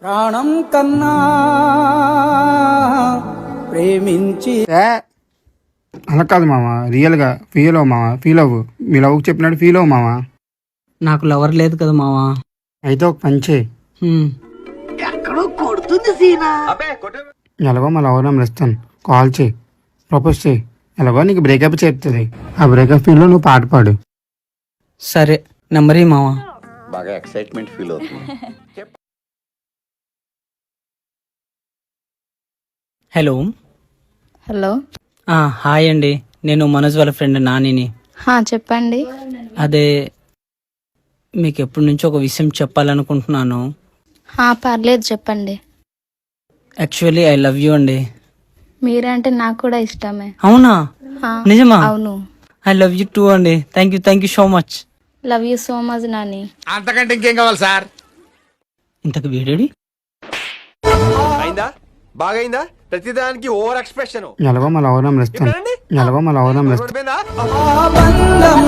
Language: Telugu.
ప్రాణం కన్నా ప్రేమించి అలా కాదు మామ, రియల్గా ఫీల్ అవ్వు మామ, ఫీల్ అవ్వు. మీ లవ్కి చెప్పినట్టు ఫీల్ అవ్వు మామ. నాకు లవర్ లేదు కదా మావా. అయితే ఒక పని చేయి, ఎలాగో మా లవర్ నెంబర్ ఇస్తాను, కాల్ చేయి, ప్రపోజ్ చేయి. ఎలాగో నీకు బ్రేకప్ చెప్తుంది. ఆ బ్రేకప్ ఫీల్లో నువ్వు పాట పాడు. సరే నెంబరీ మావా. బాగా ఎక్సైట్మెంట్ ఫీల్ అవుతుంది. హలో. హలో. హాయ్ అండి, నేను మనోజ్ వాళ్ళ ఫ్రెండ్ నానిని. చెప్పండి. అదే మీకు ఎప్పటి నుంచో ఒక విషయం చెప్పాలనుకుంటున్నాను. పర్లేదు చెప్పండి. యాక్చువల్లీ ఐ లవ్ యూ అండి. మీరంటే నాకు కూడా ఇష్టమే. అవునా? నిజమా? అవును. ఐ లవ్ యూ టూ అండి. Thank you so much. Love you so much Nani. అంతకంటే ఇంకేం కావాలి సార్? ఇంతకు వీడేడి? అయిందా? బాగైందా? ప్రతిదానికి ఓవర్ ఎక్స్ప్రెషన్. ఎలాగో మా లవర్ నెంబర్ ఇస్తాను, ఎలాగో మా లవర్ నెంబర్ ఇస్తాను. సరిపోయిందా? ఆ బంధం